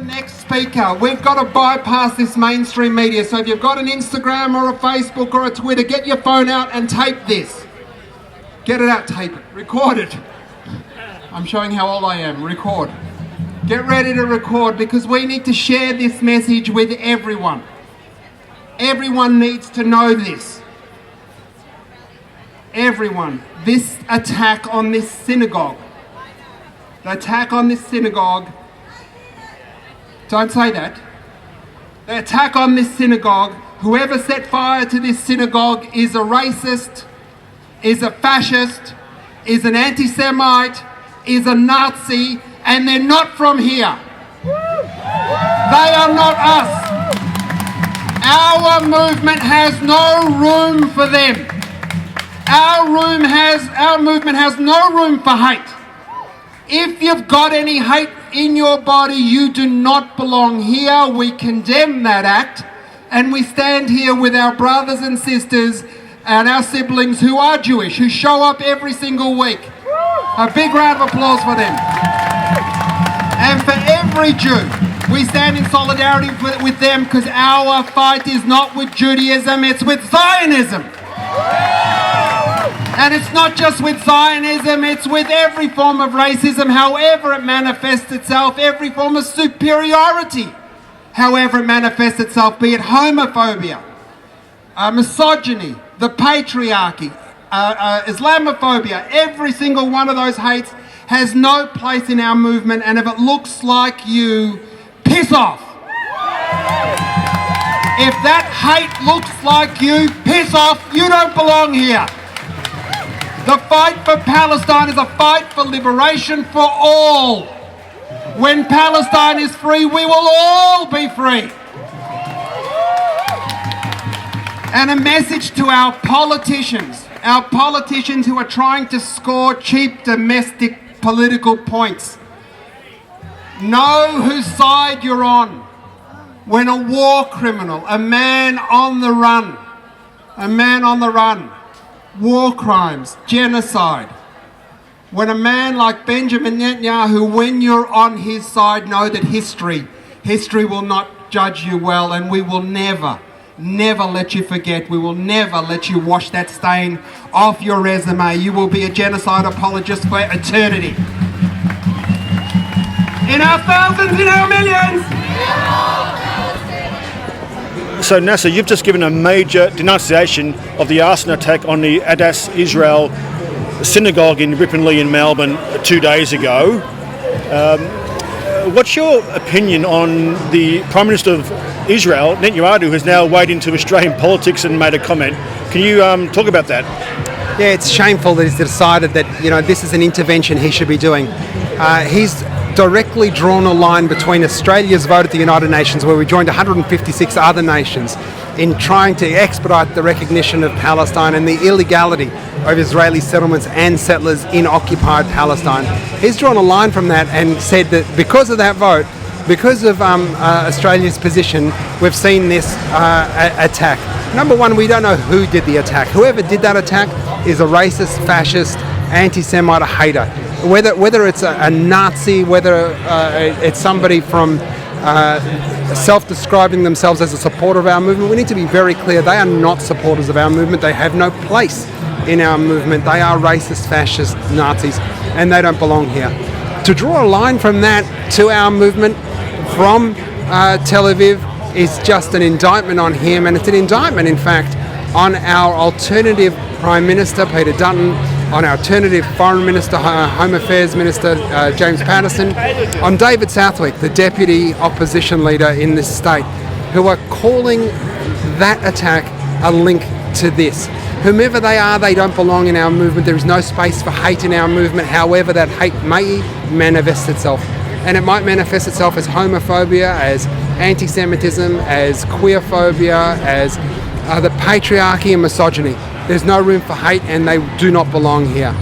the next speaker. We've got to bypass this mainstream media. So if you've got an Instagram or a Facebook or a Twitter, get your phone out and tape this. Get it out, tape it, record it. I'm showing how old I am. Record. Get ready to record, because we need to share this message with everyone. Everyone needs to know this. Everyone. This attack on this synagogue. The attack on this synagogue. Don't say that. The attack on this synagogue. Whoever set fire to this synagogue is a racist, is a fascist, is an anti-Semite, is a Nazi, and they're not from here. They are not us. Our movement has no room for them. Our movement has no room for hate. If you've got any hate in your body, you do not belong here. We condemn that act, and we stand here with our brothers and sisters and our siblings who are Jewish, who show up every single week. A big round of applause for them. And for every Jew, we stand in solidarity with them, because our fight is not with Judaism, it's with Zionism. And it's not just with Zionism, it's with every form of racism, however it manifests itself, every form of superiority, however it manifests itself, be it homophobia, misogyny, the patriarchy, Islamophobia. Every single one of those hates has no place in our movement, and if it looks like you, piss off. If that hate looks like you, piss off. You don't belong here. The fight for Palestine is a fight for liberation for all. When Palestine is free, we will all be free. And a message to our politicians who are trying to score cheap domestic political points. Know whose side you're on. When a war criminal, a man on the run, war crimes, genocide. When a man like Benjamin Netanyahu, when you're on his side, know that history will not judge you well, and we will never let you forget. We will never let you wash that stain off your resume. You will be a genocide apologist for eternity. In our thousands, in our millions. So Nasser, you've just given a major denunciation of the arson attack on the Adass Israel Synagogue in Ripponlea in Melbourne 2 days ago. What's your opinion on the Prime Minister of Israel, Netanyahu, who has now waded into Australian politics and made a comment? Can you talk about that? Yeah, it's shameful that he's decided that this is an intervention he should be doing. He's directly drawn a line between Australia's vote at the United Nations, where we joined 156 other nations in trying to expedite the recognition of Palestine, and the illegality of Israeli settlements and settlers in occupied Palestine. He's drawn a line from that and said that because of that vote, because of Australia's position, we've seen this attack. Number one, we don't know who did the attack. Whoever did that attack is a racist, fascist, anti-Semite, a hater. Whether it's a Nazi, whether it's somebody from self-describing themselves as a supporter of our movement, we need to be very clear. They are not supporters of our movement. They have no place in our movement. They are racist, fascist, Nazis, and they don't belong here. To draw a line from that to our movement from Tel Aviv is just an indictment on him, and it's an indictment, in fact, on our alternative Prime Minister, Peter Dutton, on our alternative Foreign Minister, Home Affairs Minister, James Patterson, on David Southwick, the Deputy Opposition Leader in this state, who are calling that attack a link to this. Whomever they are, they don't belong in our movement. There is no space for hate in our movement. However, that hate may manifest itself. And it might manifest itself as homophobia, as anti-Semitism, as queerphobia, as the patriarchy and misogyny. There's no room for hate, and they do not belong here.